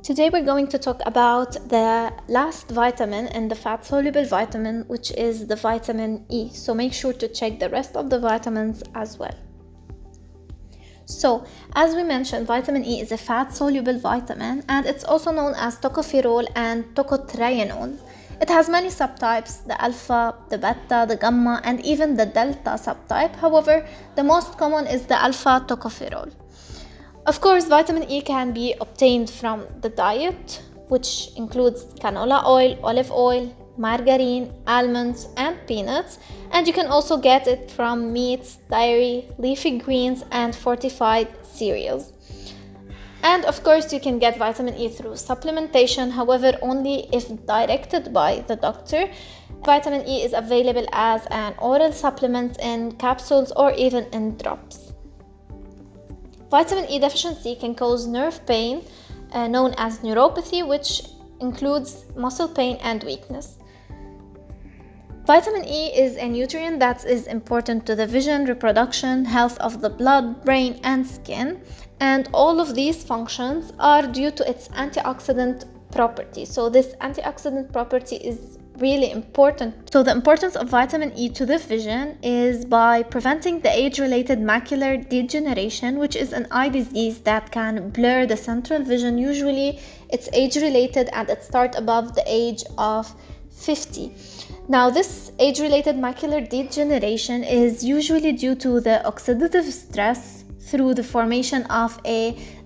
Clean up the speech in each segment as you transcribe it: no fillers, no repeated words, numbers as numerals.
Today we're going to talk about the last vitamin in the fat-soluble vitamin, which is the vitamin E. So make sure to check the rest of the vitamins as well. So, as we mentioned, vitamin E is a fat-soluble vitamin, and it's also known as tocopherol and tocotrienol. It has many subtypes: the alpha, the beta, the gamma, and even the delta subtype. However, the most common is the alpha tocopherol. Of course, vitamin E can be obtained from the diet, which includes canola oil, olive oil, margarine, almonds, and peanuts. And you can also get it from meats, dairy, leafy greens, and fortified cereals. And of course, you can get vitamin E through supplementation, however, only if directed by the doctor. Vitamin E is available as an oral supplement in capsules or even in drops. Vitamin E deficiency can cause nerve pain, known as neuropathy, which includes muscle pain and weakness. Vitamin E is a nutrient that is important to the vision, reproduction, health of the blood, brain, and skin. And all of these functions are due to its antioxidant property. So this antioxidant property is really important. So the importance of vitamin E to the vision is by preventing the age-related macular degeneration, which is an eye disease that can blur the central vision. Usually it's age-related and it starts above the age of 50. Now, this age-related macular degeneration is usually due to the oxidative stress through the formation of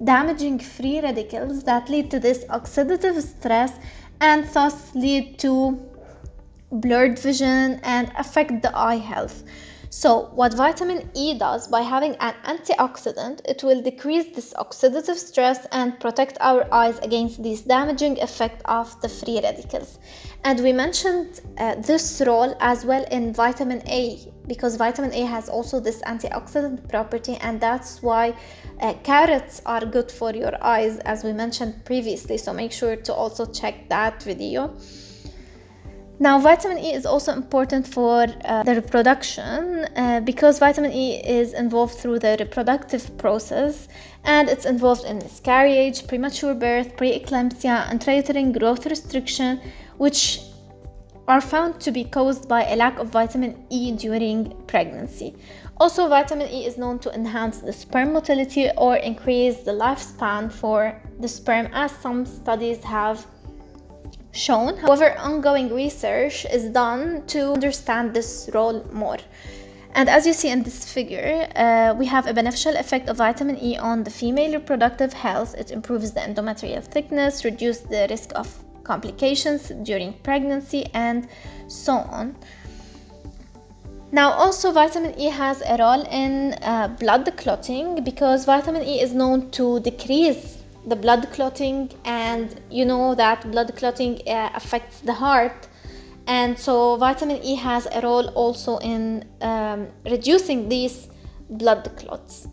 damaging free radicals that lead to this oxidative stress and thus lead to blurred vision and affect the eye health. So what vitamin E does, by having an antioxidant, it will decrease this oxidative stress and protect our eyes against this damaging effect of the free radicals. And we mentioned this role as well in vitamin A, because vitamin A has also this antioxidant property, and that's why carrots are good for your eyes, as we mentioned previously. So make sure to also check that video. Now, vitamin E is also important for the reproduction because vitamin E is involved through the reproductive process, and it's involved in miscarriage, premature birth, preeclampsia, intrauterine growth restriction, which are found to be caused by a lack of vitamin E during pregnancy. Also, vitamin E is known to enhance the sperm motility or increase the lifespan for the sperm, as some studies have shown. However, ongoing research is done to understand this role more. And as you see in this figure, we have a beneficial effect of vitamin E on the female reproductive health. It improves the endometrial thickness, reduces the risk of complications during pregnancy, and so on. Now, also vitamin E has a role in blood clotting, because vitamin E is known to decrease the blood clotting, and you know that blood clotting affects the heart, and so vitamin E has a role also in reducing these blood clots.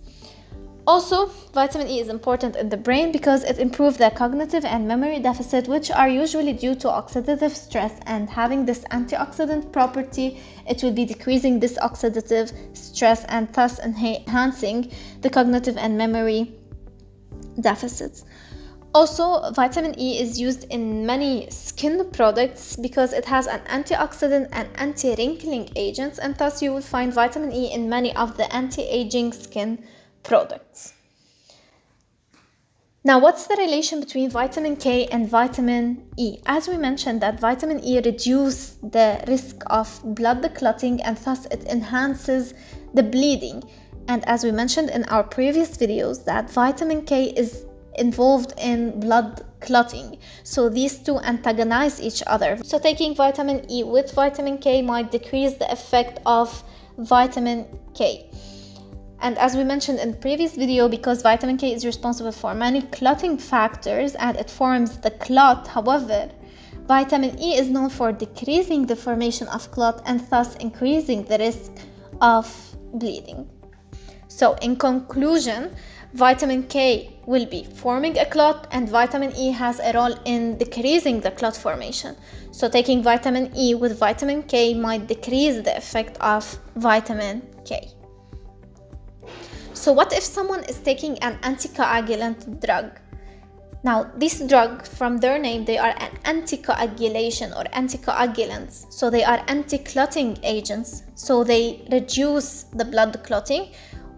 Also, vitamin E is important in the brain because it improves the cognitive and memory deficit, which are usually due to oxidative stress, and having this antioxidant property, it will be decreasing this oxidative stress and thus enhancing the cognitive and memory deficits. Also, vitamin E is used in many skin products because it has an antioxidant and anti-wrinkling agents, and thus you will find vitamin E in many of the anti-aging skin products. Now, what's the relation between vitamin K and vitamin E? As we mentioned, that vitamin E reduces the risk of blood clotting, and thus it enhances the bleeding. And as we mentioned in our previous videos, that vitamin K is involved in blood clotting. So these two antagonize each other. So taking vitamin E with vitamin K might decrease the effect of vitamin K. And as we mentioned in the previous video, because vitamin K is responsible for many clotting factors and it forms the clot, however, vitamin E is known for decreasing the formation of clot and thus increasing the risk of bleeding. So in conclusion, vitamin K will be forming a clot, and vitamin E has a role in decreasing the clot formation. So taking vitamin E with vitamin K might decrease the effect of vitamin K. So what if someone is taking an anticoagulant drug? Now, this drug, from their name, they are an anticoagulation or anticoagulants. So they are anti-clotting agents. So they reduce the blood clotting,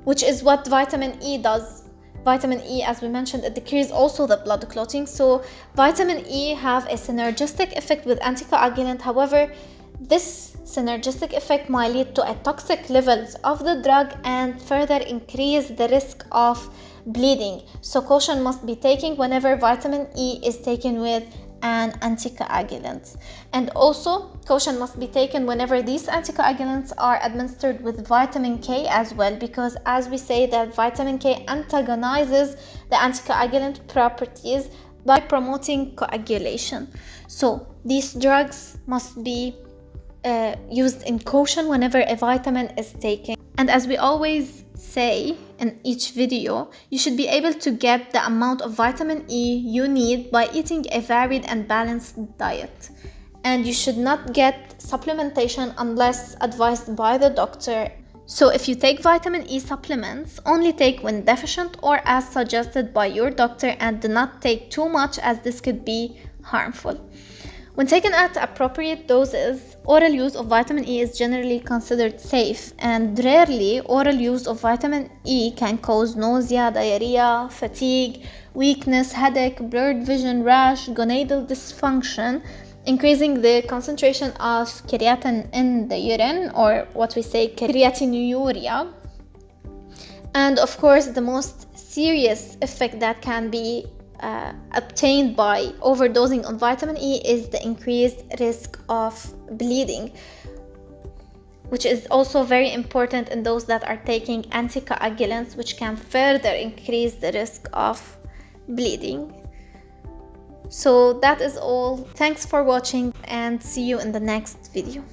which is what vitamin E does. Vitamin E, as we mentioned, it decreases also the blood clotting. So vitamin E have a synergistic effect with anticoagulant. However, this synergistic effect might lead to a toxic levels of the drug and further increase the risk of bleeding. So caution must be taken whenever vitamin E is taken with an anticoagulant. And also caution must be taken whenever these anticoagulants are administered with vitamin K as well, because as we say that vitamin K antagonizes the anticoagulant properties by promoting coagulation. So these drugs must be used in caution whenever a vitamin is taken. And as we always say in each video, you should be able to get the amount of vitamin E you need by eating a varied and balanced diet. And you should not get supplementation unless advised by the doctor. So if you take vitamin E supplements, only take when deficient or as suggested by your doctor, and do not take too much as this could be harmful. When taken at appropriate doses, oral use of vitamin E is generally considered safe, and rarely oral use of vitamin E can cause nausea, diarrhea, fatigue, weakness, headache, blurred vision, rash, gonadal dysfunction, increasing the concentration of creatine in the urine, or what we say creatinuria. And of course, the most serious effect that can be obtained by overdosing on vitamin E is the increased risk of bleeding, which is also very important in those that are taking anticoagulants, which can further increase the risk of bleeding. So that is all. Thanks for watching and see you in the next video.